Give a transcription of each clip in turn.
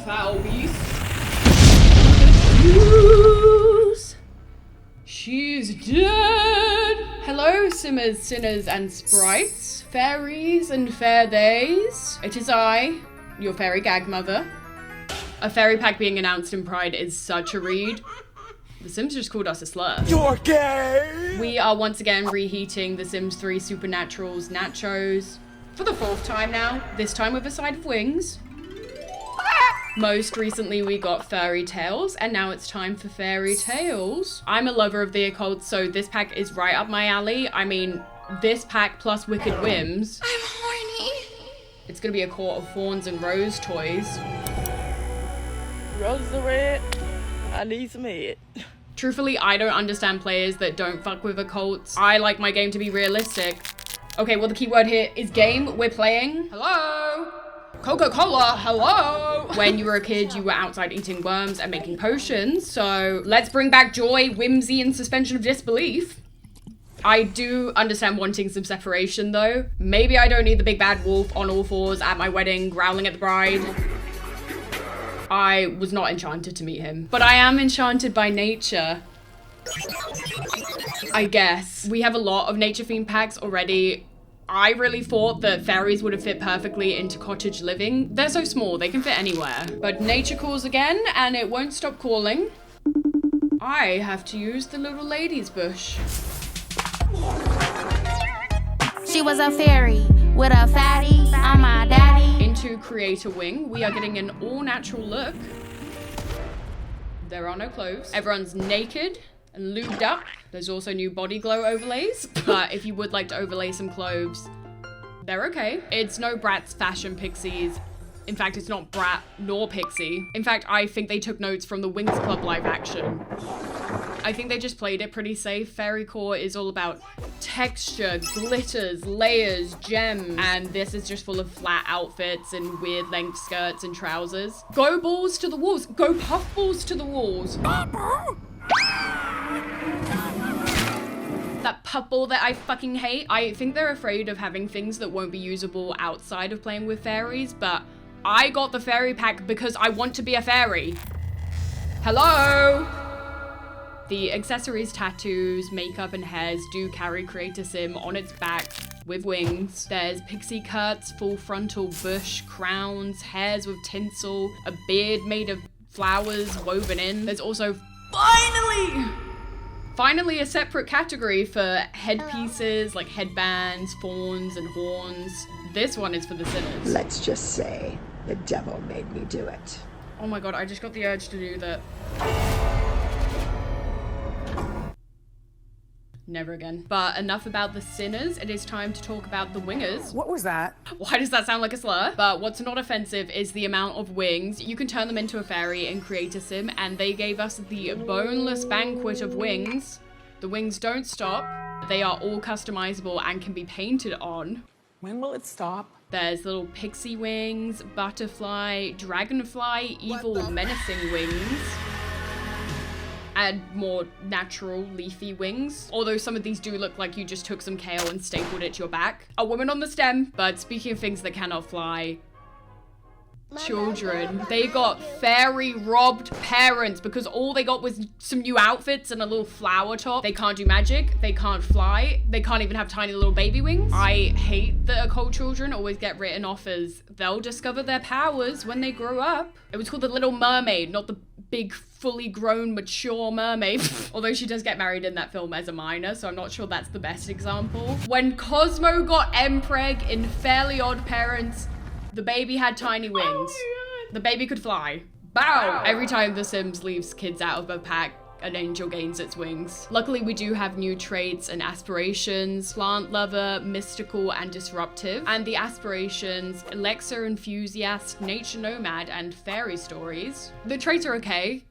foul beast. News. She's dead. Hello, simmers, sinners, and sprites, fairies and fair days. It is I, your fairy gag mother. A fairy pack being announced in Pride is such a read. The Sims just called us a slur. You're gay! We are once again reheating The Sims 3 Supernatural's nachos for the 4th time now, this time with a side of wings. Most recently we got fairy tales, and now it's time for fairy tales. I'm a lover of the occult, so this pack is right up my alley. I mean, this pack plus Wicked Whims. I'm horny. It's gonna be a court of fawns and rose toys. Roses are red. I need some head. Truthfully, I don't understand players that don't fuck with occults. I like my game to be realistic. Okay, well the key word here is game. We're playing. Hello? Coca-Cola, hello? When you were a kid, you were outside eating worms and making potions, so let's bring back joy, whimsy, and suspension of disbelief. I do understand wanting some separation though. Maybe I don't need the big bad wolf on all fours at my wedding, growling at the bride. I was not enchanted to meet him, but I am enchanted by nature. I guess. We have a lot of nature themed packs already. I really thought that fairies would have fit perfectly into cottage living. They're so small, they can fit anywhere. But nature calls again, and it won't stop calling. I have to use the little lady's bush. She was a fairy with a fatty on my daddy. Into Creator Wing, we are getting an all-natural look. There are no clothes. Everyone's naked and lubed up. There's also new body glow overlays, but if you would like to overlay some clothes, they're okay. It's no Bratz Fashion Pixies. In fact, it's not Brat nor Pixie. In fact, I think they took notes from the Wings Club live action. I think they just played it pretty safe. Fairy core is all about texture, glitters, layers, gems, and this is just full of flat outfits and weird length skirts and trousers. Go balls to the walls. Go puff balls to the walls. That puffball that I fucking hate. I think they're afraid of having things that won't be usable outside of playing with fairies, but I got the fairy pack because I want to be a fairy. Hello? The accessories, tattoos, makeup, and hairs do carry Creator Sim on its back with wings. There's pixie cuts, full frontal bush, crowns, hairs with tinsel, a beard made of flowers woven in. There's also finally a separate category for headpieces like headbands, fawns, and horns. This one is for the sinners. Let's just say the devil made me do it. Oh my god, I just got the urge to do that. Never again. But enough about the sinners. It is time to talk about the wingers. What was that? Why does that sound like a slur? But what's not offensive is the amount of wings. You can turn them into a fairy in Creator Sim, and they gave us the boneless banquet of wings. The wings don't stop. They are all customizable and can be painted on. When will it stop? There's little pixie wings, butterfly, dragonfly, evil menacing wings, and more natural leafy wings. Although some of these do look like you just took some kale and stapled it to your back. A woman on the stem. But speaking of things that cannot fly, children. They got fairy robbed parents because all they got was some new outfits and a little flower top. They can't do magic. They can't fly. They can't even have tiny little baby wings. I hate that occult children always get written off as they'll discover their powers when they grow up. It was called The Little Mermaid, not the big fully grown mature mermaid. Although she does get married in that film as a minor, so I'm not sure that's the best example. When Cosmo got Mpreg in Fairly Odd Parents, the baby had tiny wings. Oh, the baby could fly. Bow! Every time The Sims leaves kids out of a pack, an angel gains its wings. Luckily, we do have new traits and aspirations: plant lover, mystical, and disruptive. And the aspirations: elixir enthusiast, nature nomad, and fairy stories. The traits are okay.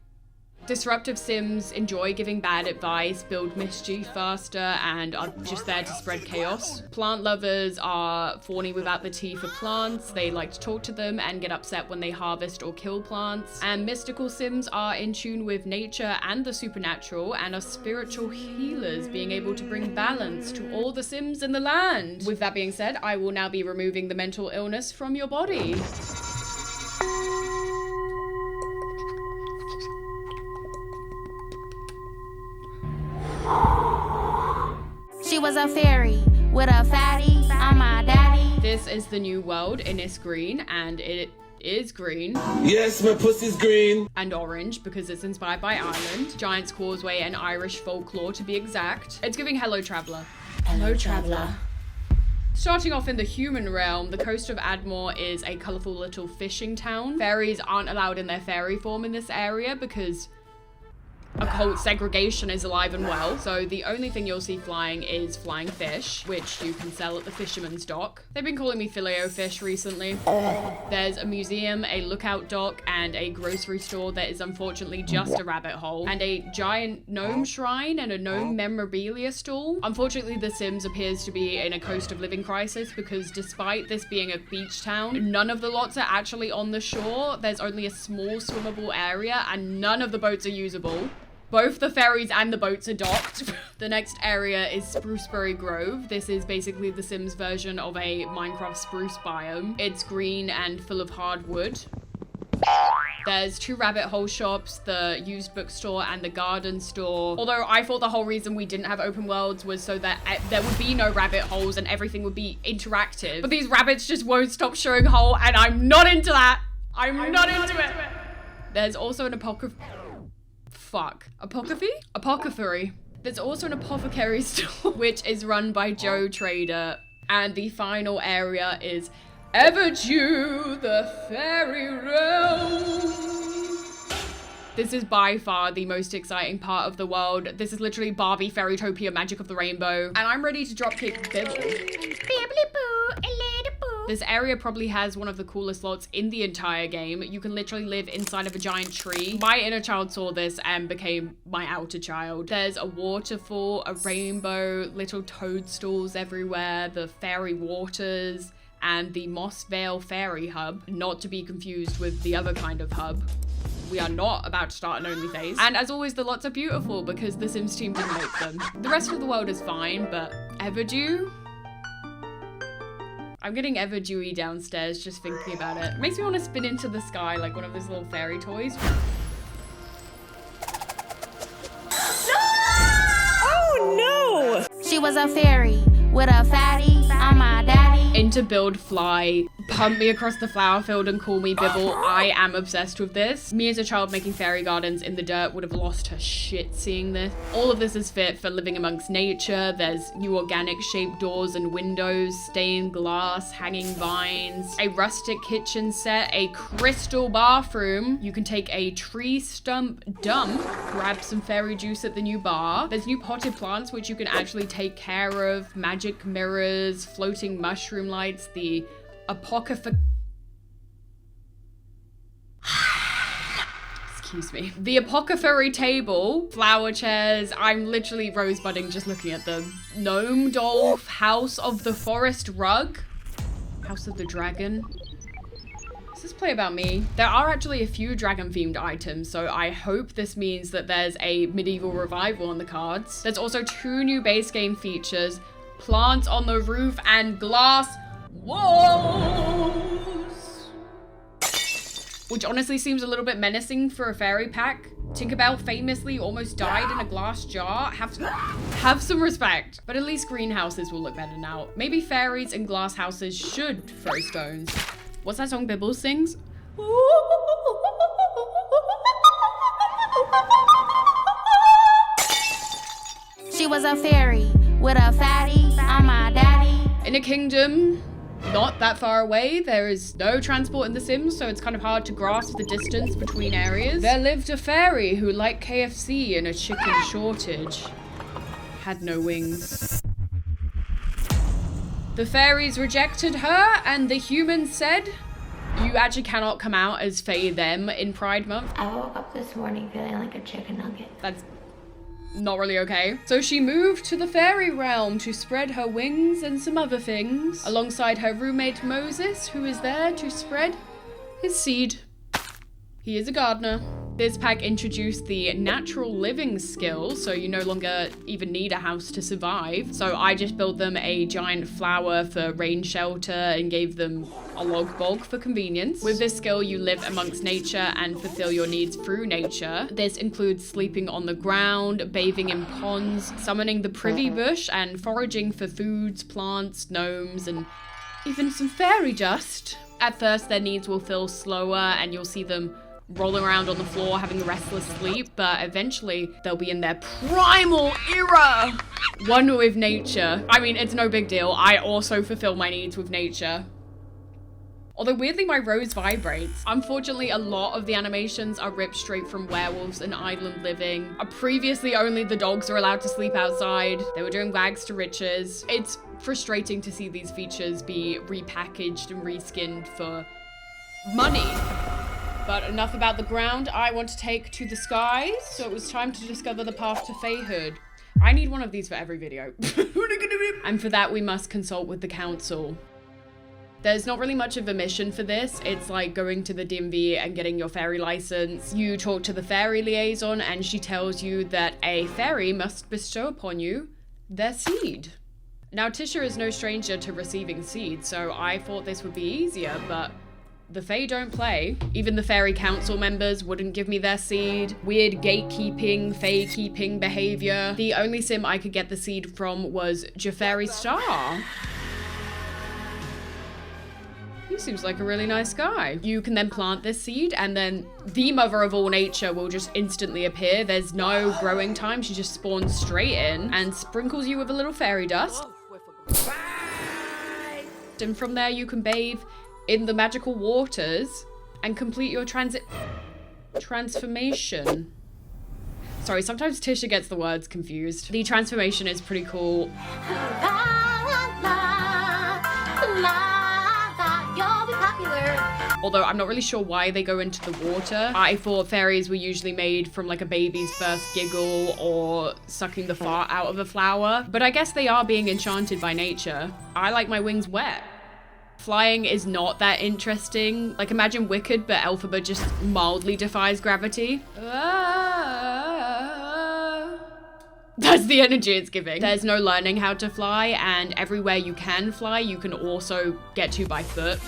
Disruptive Sims enjoy giving bad advice, build mischief faster, and are just there to spread chaos. Plant lovers are thorny without the tea for plants. They like to talk to them and get upset when they harvest or kill plants. And mystical Sims are in tune with nature and the supernatural and are spiritual healers, being able to bring balance to all the Sims in the land. With that being said, I will now be removing the mental illness from your body. was a fairy with a fatty on my daddy. This is the new world in this green, and it is green. Yes, my pussy's green. And orange because it's inspired by Ireland, Giant's Causeway, and Irish folklore to be exact. It's giving Hello Traveller. Hello Traveller. Starting off in the human realm, the coast of Admore is a colourful little fishing town. Fairies aren't allowed in their fairy form in this area because occult segregation is alive and well. So the only thing you'll see flying is flying fish, which you can sell at the fisherman's dock. They've been calling me filet fish recently. There's a museum, a lookout dock, and a grocery store that is unfortunately just a rabbit hole, and a giant gnome shrine and a gnome memorabilia stall. Unfortunately, The Sims appears to be in a cost of living crisis because despite this being a beach town, none of the lots are actually on the shore. There's only a small swimmable area and none of the boats are usable. Both the ferries and the boats are docked. The next area is Spruceberry Grove. This is basically the Sims version of a Minecraft spruce biome. It's green and full of hardwood. There's 2 rabbit hole shops, the used bookstore and the garden store. Although I thought the whole reason we didn't have open worlds was so that there would be no rabbit holes and everything would be interactive. But these rabbits just won't stop showing a hole and I'm not into that. I'm not into it. There's also an apothecary. There's also an apothecary store, which is run by Joe Trader. And the final area is Everdew, the fairy realm. This is by far the most exciting part of the world. This is literally Barbie Fairytopia Magic of the Rainbow. And I'm ready to dropkick Bibble. This area probably has one of the coolest lots in the entire game. You can literally live inside of a giant tree. My inner child saw this and became my outer child. There's a waterfall, a rainbow, little toadstools everywhere, the fairy waters, and the Moss Vale Fairy Hub, not to be confused with the other kind of hub. We are not about to start an OnlyFace. And as always, the lots are beautiful because the Sims team didn't make them. The rest of the world is fine, but Everdew? I'm getting Everdewy downstairs just thinking about it. It makes me want to spin into the sky like one of those little fairy toys. Oh no! She was a fairy with a fatty on my daddy. Into build fly, pump me across the flower field and call me Bibble. I am obsessed with this. Me as a child making fairy gardens in the dirt would have lost her shit seeing this. All of this is fit for living amongst nature. There's new organic shaped doors and windows, stained glass, hanging vines, a rustic kitchen set, a crystal bathroom. You can take a tree stump dump, grab some fairy juice at the new bar. There's new potted plants which you can actually take care of, magic mirrors, floating mushroom lights, the excuse me. The apothecary table, flower chairs. I'm literally rosebudding just looking at them. Gnome doll, house of the forest rug, house of the dragon. Does this play about me? There are actually a few dragon themed items, so I hope this means that there's a medieval revival on the cards. There's also 2 new base game features, plants on the roof and glass walls, which honestly seems a little bit menacing for a fairy pack. Tinkerbell famously almost died in a glass jar. Have some respect. But at least greenhouses will look better now. Maybe fairies and glass houses should throw stones. What's that song Bibble sings? She was a fairy with a fatty on my daddy. In a kingdom not that far away, there is no transport in The Sims, so it's kind of hard to grasp the distance between areas. There lived a fairy who liked KFC and a chicken shortage. Had no wings. The fairies rejected her, and the humans said, you actually cannot come out as Fae them in Pride Month. I woke up this morning feeling like a chicken nugget. That's not really okay. So she moved to the fairy realm to spread her wings and some other things, alongside her roommate Moses, who is there to spread his seed. He is a gardener. This pack introduced the natural living skill, so you no longer even need a house to survive. So I just built them a giant flower for rain shelter and gave them a log bog for convenience. With this skill, you live amongst nature and fulfill your needs through nature. This includes sleeping on the ground, bathing in ponds, summoning the privy bush, and foraging for foods, plants, gnomes, and even some fairy dust. At first, their needs will feel slower and you'll see them rolling around on the floor having a restless sleep, but eventually they'll be in their primal era. One with nature. I mean, it's no big deal. I also fulfill my needs with nature. Although weirdly my rose vibrates. Unfortunately, a lot of the animations are ripped straight from Werewolves and Island Living. Previously, only the dogs were allowed to sleep outside. They were doing rags to riches. It's frustrating to see these features be repackaged and reskinned for money. But enough about the ground. I want to take to the skies. So it was time to discover the path to Faehood. I need one of these for every video. And for that, we must consult with the council. There's not really much of a mission for this. It's like going to the DMV and getting your fairy license. You talk to the fairy liaison and she tells you that a fairy must bestow upon you their seed. Now, Tisha is no stranger to receiving seeds, so I thought this would be easier, but the Fae don't play. Even the fairy council members wouldn't give me their seed. Weird gatekeeping, Fae keeping behavior. The only sim I could get the seed from was Jafari Star. He seems like a really nice guy. You can then plant this seed and then the mother of all nature will just instantly appear. There's no growing time. She just spawns straight in and sprinkles you with a little fairy dust. And from there you can bathe in the magical waters and complete your transformation. Sorry, sometimes Tisha gets the words confused. The transformation is pretty cool. Although I'm not really sure why they go into the water. I thought fairies were usually made from like a baby's first giggle or sucking the fart out of a flower. But I guess they are being enchanted by nature. I like my wings wet. Flying is not that interesting. Like imagine Wicked, but Elphaba just mildly defies gravity. That's the energy it's giving. There's no learning how to fly, and everywhere you can fly, you can also get to by foot.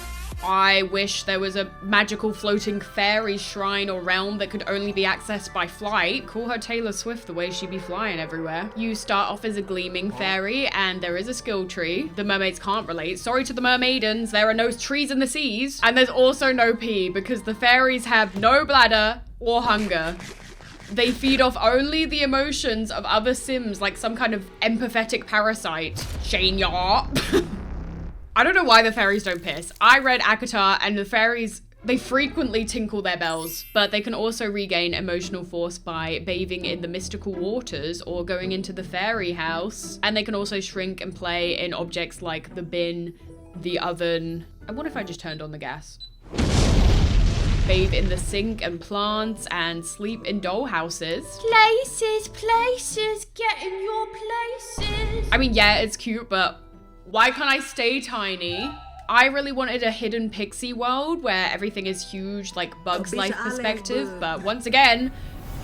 I wish there was a magical floating fairy shrine or realm that could only be accessed by flight. Call her Taylor Swift the way she be flying everywhere. You start off as a gleaming fairy and there is a skill tree. The mermaids can't relate. Sorry to the mermaidens, there are no trees in the seas. And there's also no pee because the fairies have no bladder or hunger. They feed off only the emotions of other sims like some kind of empathetic parasite. Shane ya. I don't know why the fairies don't piss. I read ACOTAR and the fairies, they frequently tinkle their bells, but they can also regain emotional force by bathing in the mystical waters or going into the fairy house. And they can also shrink and play in objects like the bin, the oven. And what if I just turned on the gas? Bathe in the sink and plants and sleep in doll houses. Places, get in your places. I mean, yeah, it's cute, but why can't I stay tiny? I really wanted a hidden pixie world where everything is huge, like Bug's Life perspective, but once again,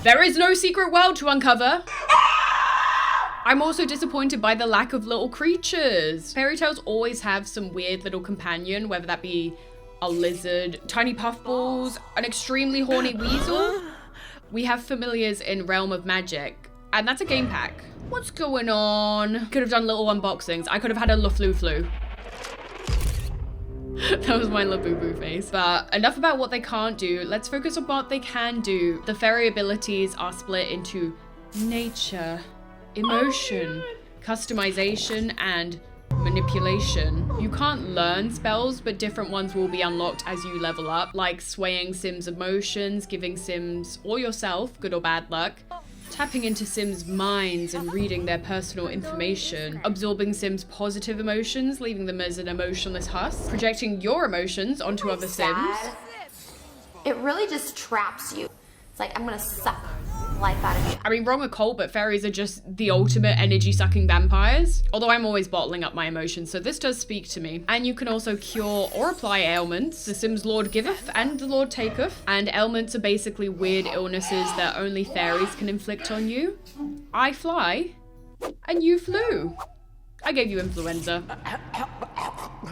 there is no secret world to uncover. I'm also disappointed by the lack of little creatures. Fairy tales always have some weird little companion, whether that be a lizard, tiny puffballs, an extremely horny weasel. We have familiars in Realm of Magic, and that's a game pack. What's going on? Could have done little unboxings. I could have had a Luflu. That was my Labubu face. But enough about what they can't do. Let's focus on what they can do. The fairy abilities are split into nature, emotion, customization, and manipulation. You can't learn spells, but different ones will be unlocked as you level up, like swaying Sims' emotions, giving Sims or yourself good or bad luck, tapping into Sims' minds and reading their personal information, absorbing Sims' positive emotions, leaving them as an emotionless husk, projecting your emotions onto other Sims. It really just traps you. It's like, I'm gonna suck life out of you. I mean, wrong or cold, but fairies are just the ultimate energy-sucking vampires. Although I'm always bottling up my emotions, so this does speak to me. And you can also cure or apply ailments. The Sims Lord giveth and the Lord taketh. And ailments are basically weird illnesses that only fairies can inflict on you. I fly, and you flew. I gave you influenza.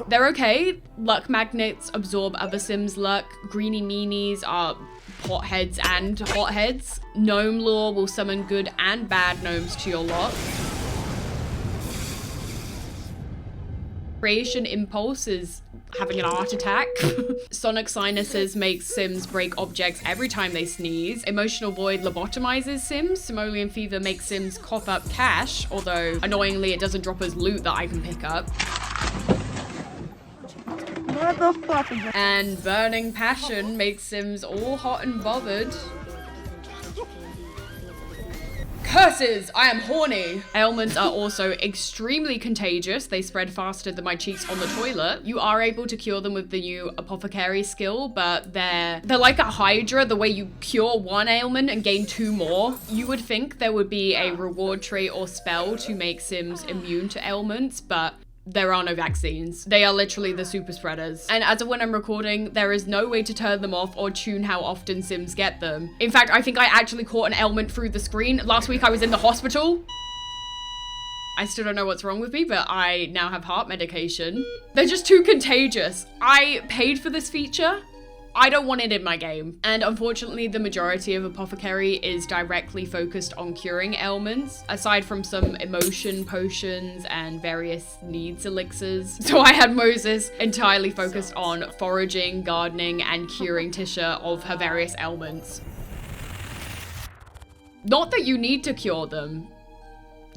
They're okay. Luck magnets absorb other Sims' luck. Greeny meanies are potheads and hotheads. Gnome lore will summon good and bad gnomes to your lot. Creation impulse is having an heart attack. Sonic sinuses makes Sims break objects every time they sneeze. Emotional void lobotomizes Sims. Simoleon fever makes Sims cough up cash, although annoyingly it doesn't drop as loot that I can pick up. What the fuck? And burning passion makes Sims all hot and bothered. Curses! I am horny! Ailments are also extremely contagious. They spread faster than my cheeks on the toilet. You are able to cure them with the new apothecary skill, but they're like a hydra, the way you cure one ailment and gain 2 more. You would think there would be a reward trait or spell to make Sims immune to ailments, but there are no vaccines. They are literally the super spreaders. And as of when I'm recording, there is no way to turn them off or tune how often Sims get them. In fact, I think I actually caught an ailment through the screen. Last week I was in the hospital. I still don't know what's wrong with me, but I now have heart medication. They're just too contagious. I paid for this feature. I don't want it in my game. And unfortunately, the majority of Apothecary is directly focused on curing ailments, aside from some emotion potions and various needs elixirs. So I had Moses entirely focused on foraging, gardening, and curing Tisha of her various ailments. Not that you need to cure them.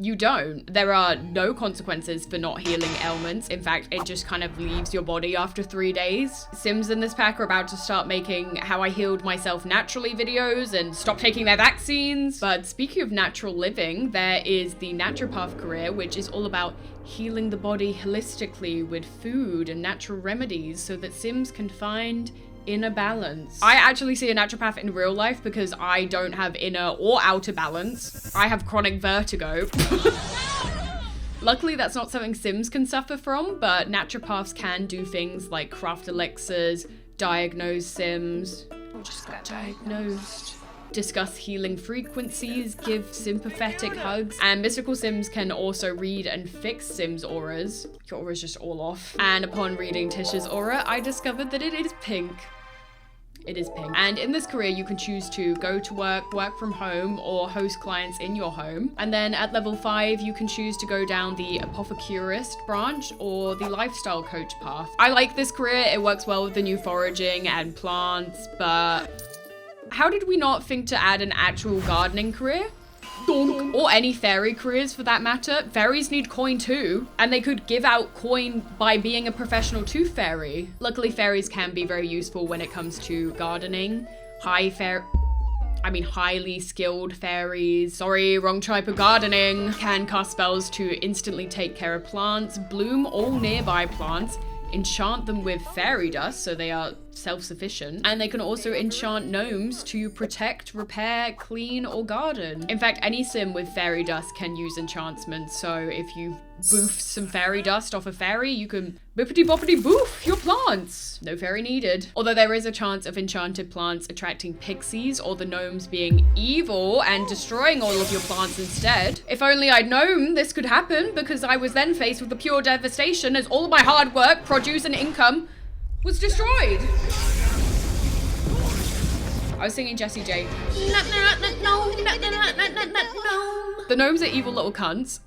You don't. There are no consequences for not healing ailments. In fact, it just kind of leaves your body after 3 days. Sims in this pack are about to start making how I healed myself naturally videos and stop taking their vaccines. But speaking of natural living, there is the naturopath career, which is all about healing the body holistically with food and natural remedies so that Sims can find inner balance. I actually see a naturopath in real life because I don't have inner or outer balance. I have chronic vertigo. Luckily, that's not something Sims can suffer from, but naturopaths can do things like craft elixirs, diagnose Sims. Just got diagnosed. Discuss healing frequencies, give sympathetic hugs, and mystical Sims can also read and fix Sims' auras. Your aura's just all off. And upon reading Tisha's aura, I discovered that it is pink. It is pink. And in this career, you can choose to go to work, work from home, or host clients in your home. And then at level 5, you can choose to go down the apothecurist branch or the lifestyle coach path. I like this career. It works well with the new foraging and plants, but how did we not think to add an actual gardening career? Donk. Or any fairy careers for that matter. Fairies need coin too, and they could give out coin by being a professional tooth fairy. Luckily, fairies can be very useful when it comes to gardening. Highly skilled fairies, sorry, wrong type of gardening, can cast spells to instantly take care of plants, bloom all nearby plants, enchant them with fairy dust so they are self-sufficient, and they can also enchant gnomes to protect, repair, clean, or garden. In fact, any sim with fairy dust can use enchantments, so if you boof some fairy dust off a fairy, you can bippity boppity boof your plants. No fairy needed. Although there is a chance of enchanted plants attracting pixies or the gnomes being evil and destroying all of your plants instead. If only I'd known this could happen, because I was then faced with the pure devastation as all of my hard work, produce, and income was destroyed. I was singing Jessie J. The gnomes are evil little cunts.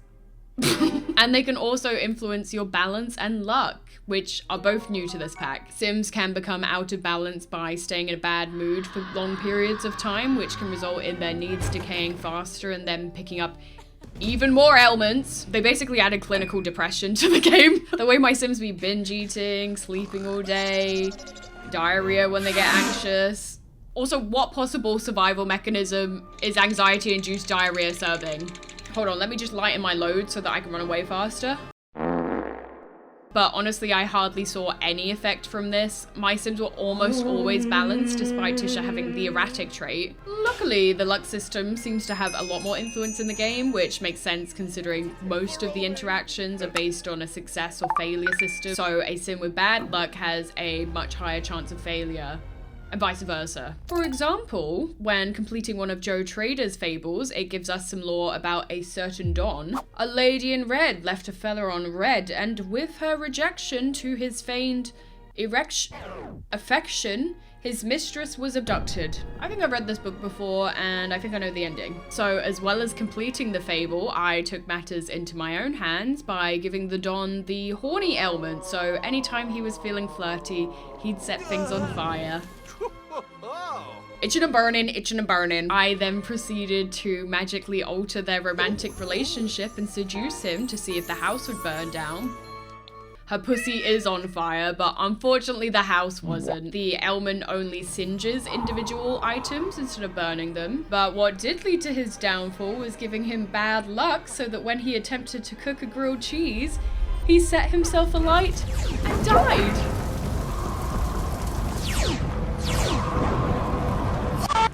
And they can also influence your balance and luck, which are both new to this pack. Sims can become out of balance by staying in a bad mood for long periods of time, which can result in their needs decaying faster and then picking up even more ailments. They basically added clinical depression to the game. The way my Sims be binge eating, sleeping all day, diarrhea when they get anxious. Also, what possible survival mechanism is anxiety-induced diarrhea serving? Hold on, let me just lighten my load so that I can run away faster. But honestly, I hardly saw any effect from this. My Sims were almost always balanced, despite Tisha having the erratic trait. Look Luckily, the luck system seems to have a lot more influence in the game, which makes sense considering most of the interactions are based on a success or failure system. So a sim with bad luck has a much higher chance of failure, and vice versa. For example, when completing one of Joe Trader's fables, it gives us some lore about a certain Don. A lady in red left a fella on red, and with her rejection to his feigned affection, his mistress was abducted. I think I've read this book before, and I think I know the ending. So as well as completing the fable, I took matters into my own hands by giving the Don the horny ailment. So anytime he was feeling flirty, he'd set things on fire. Itching and burning, itching and burning. I then proceeded to magically alter their romantic relationship and seduce him to see if the house would burn down. Her pussy is on fire, but unfortunately the house wasn't. The ailment only singes individual items instead of burning them. But what did lead to his downfall was giving him bad luck, so that when he attempted to cook a grilled cheese, he set himself alight and died.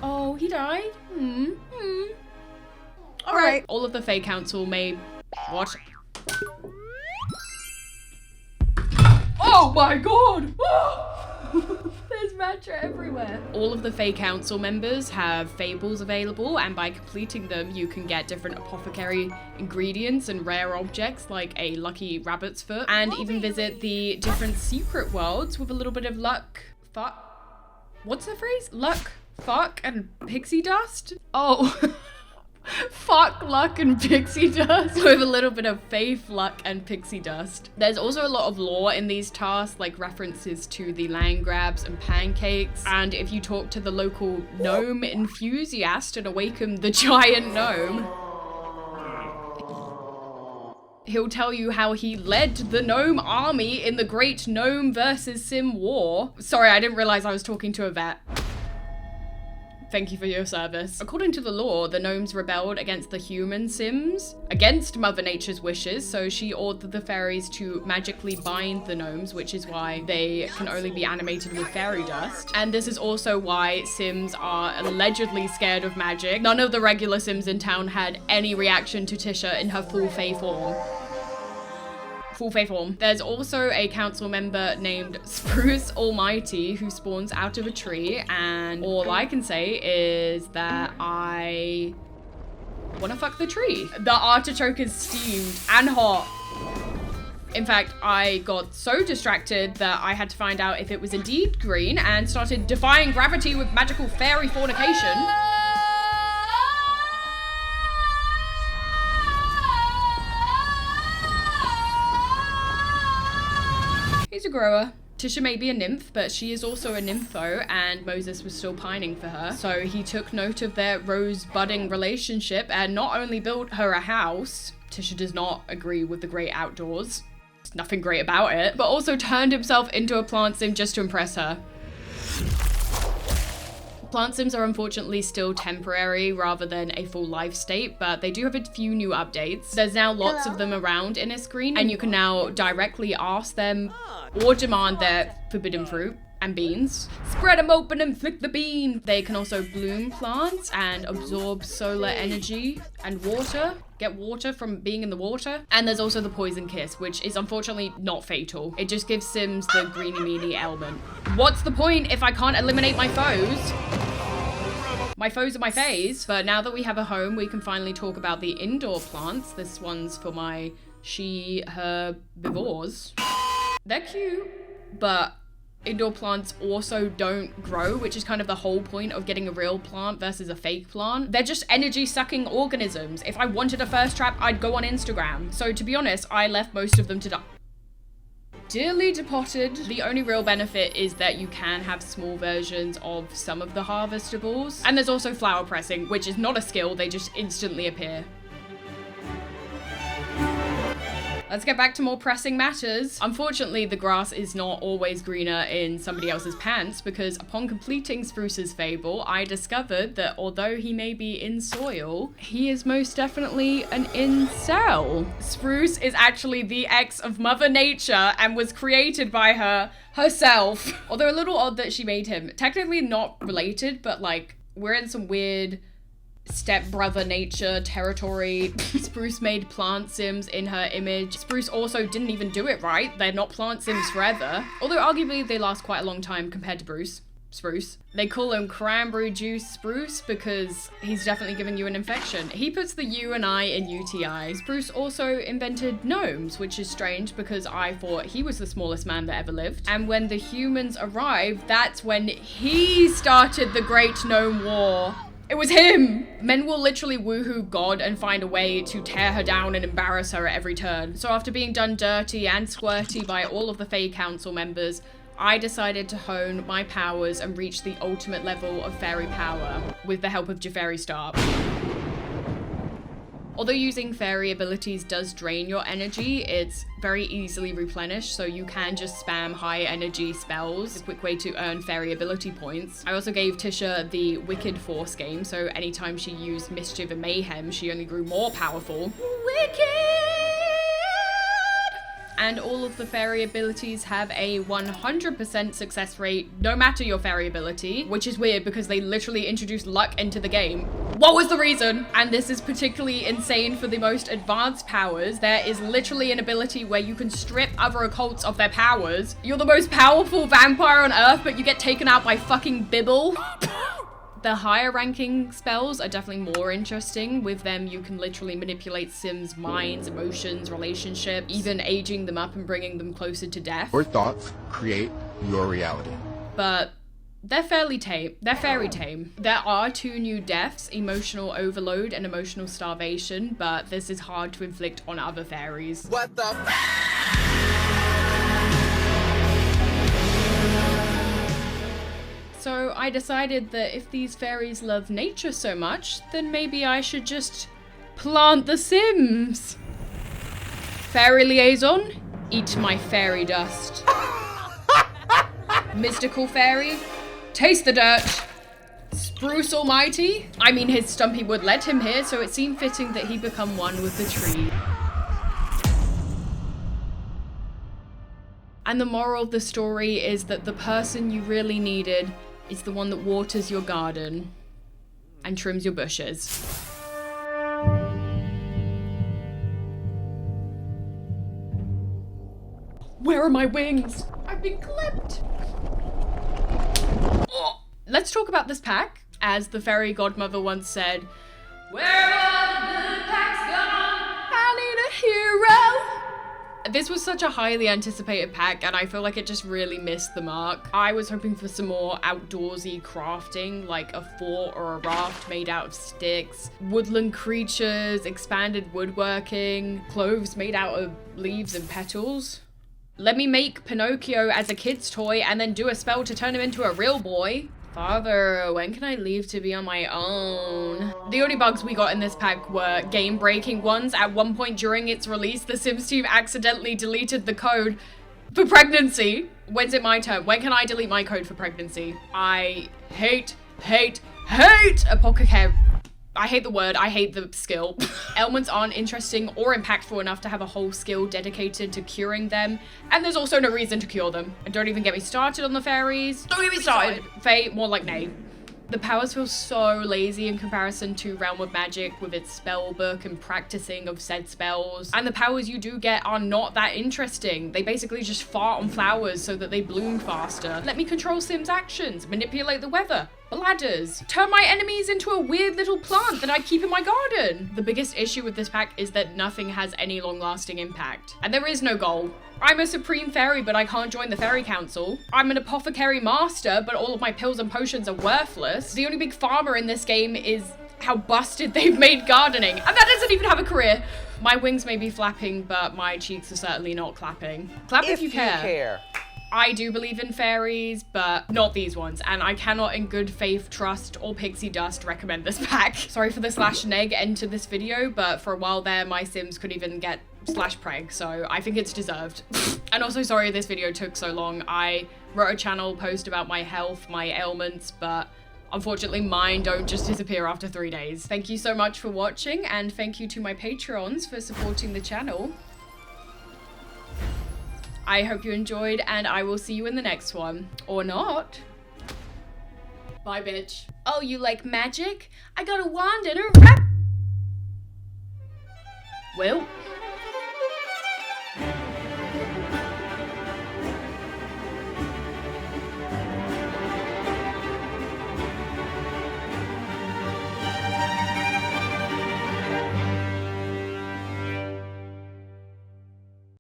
Oh, he died? Alright. All of the Fae Council may... What? Oh my god! There's matcha everywhere. All of the Fae Council members have fables available, and by completing them, you can get different apothecary ingredients and rare objects like a lucky rabbit's foot, and even visit the different secret worlds with a little bit of luck. What's the phrase? Luck, fuck, and pixie dust? Oh. Fuck, luck, and pixie dust with a little bit of faith, luck, and pixie dust. There's also a lot of lore in these tasks, like references to the land grabs and pancakes. And if you talk to the local gnome enthusiast and awaken the giant gnome, he'll tell you how he led the gnome army in the Great Gnome vs. Sim War. Sorry, I didn't realize I was talking to a vet. Thank you for your service. According to the lore, the gnomes rebelled against the human Sims, against Mother Nature's wishes, so she ordered the fairies to magically bind the gnomes, which is why they can only be animated with fairy dust. And this is also why Sims are allegedly scared of magic. None of the regular Sims in town had any reaction to Tisha in her full Fae form. There's also a council member named Spruce Almighty who spawns out of a tree, and all I can say is that I wanna fuck the tree. The artichoke is steamed and hot. In fact, I got so distracted that I had to find out if it was indeed green and started defying gravity with magical fairy fornication. He's a grower. Tisha may be a nymph, but she is also a nympho, and Moses was still pining for her. So he took note of their rose-budding relationship and not only built her a house, Tisha does not agree with the great outdoors, there's nothing great about it, but also turned himself into a plant sim just to impress her. Plant sims are unfortunately still temporary rather than a full life state, but they do have a few new updates. There's now lots of them around in Innisgreen, and you can now directly ask them or demand their forbidden fruit and beans. Spread them open and flick the bean. They can also bloom plants and absorb solar energy and water. Get water from being in the water. And there's also the poison kiss, which is unfortunately not fatal. It just gives Sims the greeny meeny ailment. What's the point if I can't eliminate my foes? My foes are my faes. But now that we have a home, we can finally talk about the indoor plants. This one's for my herbivores. They're cute, but indoor plants also don't grow, which is kind of the whole point of getting a real plant versus a fake plant. They're just energy-sucking organisms. If I wanted a thirst trap, I'd go on Instagram. So to be honest, I left most of them to die. Dearly depotted. The only real benefit is that you can have small versions of some of the harvestables. And there's also flower pressing, which is not a skill, they just instantly appear. Let's get back to more pressing matters. Unfortunately, the grass is not always greener in somebody else's pants, because upon completing Spruce's fable, I discovered that although he may be in soil, he is most definitely an incel. Spruce is actually the ex of Mother Nature and was created by her herself. Although a little odd that she made him. Technically not related, but like we're in some weird stepbrother nature territory. Spruce made plant sims in her image. Spruce also didn't even do it right. They're not plant sims forever. Although arguably they last quite a long time compared to Spruce. They call him cranberry juice Spruce because he's definitely giving you an infection. He puts the U and I in UTI. Spruce also invented gnomes, which is strange because I thought he was the smallest man that ever lived. And when the humans arrived, that's when he started the Great Gnome War. It was him! Men will literally woohoo God and find a way to tear her down and embarrass her at every turn. So after being done dirty and squirty by all of the Fae Council members, I decided to hone my powers and reach the ultimate level of fairy power with the help of Jafari Starp. Although using fairy abilities does drain your energy, it's very easily replenished, so you can just spam high energy spells. It's a quick way to earn fairy ability points. I also gave Tisha the Wicked Force game, so anytime she used Mischief and Mayhem, she only grew more powerful. Wicked! And all of the fairy abilities have a 100% success rate, no matter your fairy ability, which is weird because they literally introduced luck into the game. What was the reason? And this is particularly insane for the most advanced powers. There is literally an ability where you can strip other occults of their powers. You're the most powerful vampire on Earth, but you get taken out by fucking Bibble. The higher ranking spells are definitely more interesting. With them, you can literally manipulate Sims' minds, emotions, relationship, even aging them up and bringing them closer to death. Your thoughts create your reality. But they're fairly tame. They're fairy tame. There are 2 new deaths, emotional overload and emotional starvation, but this is hard to inflict on other fairies. What the So I decided that if these fairies love nature so much, then maybe I should just plant the Sims. Fairy liaison, eat my fairy dust. Mystical fairy, taste the dirt. Spruce almighty, I mean his stumpy wood led him here, so it seemed fitting that he become one with the tree. And the moral of the story is that the person you really needed is the one that waters your garden and trims your bushes. Where are my wings? I've been clipped. Oh. Let's talk about this pack. As the fairy godmother once said, where are the good packs gone? I need a hero. This was such a highly anticipated pack and I feel like it just really missed the mark. I was hoping for some more outdoorsy crafting, like a fort or a raft made out of sticks, woodland creatures, expanded woodworking, clothes made out of leaves and petals. Let me make Pinocchio as a kid's toy and then do a spell to turn him into a real boy. Father, when can I leave to be on my own? The only bugs we got in this pack were game-breaking ones. At one point during its release, the Sims team accidentally deleted the code for pregnancy. When's it my turn? When can I delete my code for pregnancy? I hate apothecary. I hate the word, I hate the skill. Ailments aren't interesting or impactful enough to have a whole skill dedicated to curing them, and there's also no reason to cure them. And don't even get me started on the fairies. Don't get me started. Fae, more like nay. The powers feel so lazy in comparison to Realm of Magic with its spell book and practicing of said spells. And the powers you do get are not that interesting. They basically just fart on flowers so that they bloom faster. Let me control Sims' actions, manipulate the weather, bladders, turn my enemies into a weird little plant that I keep in my garden. The biggest issue with this pack is that nothing has any long-lasting impact. And there is no goal. I'm a supreme fairy, but I can't join the fairy council. I'm an apothecary master, but all of my pills and potions are worthless. The only big farmer in this game is how busted they've made gardening, and that doesn't even have a career. My wings may be flapping, but my cheeks are certainly not clapping. Clap if you care. I do believe in fairies, but not these ones, and I cannot in good faith trust or pixie dust recommend this pack. Sorry for the /neg end to this video, but for a while there, my Sims couldn't even get /preg, so I think it's deserved. And also sorry this video took so long. I wrote a channel post about my health, my ailments, but unfortunately mine don't just disappear after 3 days. Thank you so much for watching, and thank you to my Patreons for supporting the channel. I hope you enjoyed, and I will see you in the next one. Or not. Bye, bitch. Oh, you like magic? I got a wand and a wrap. Well,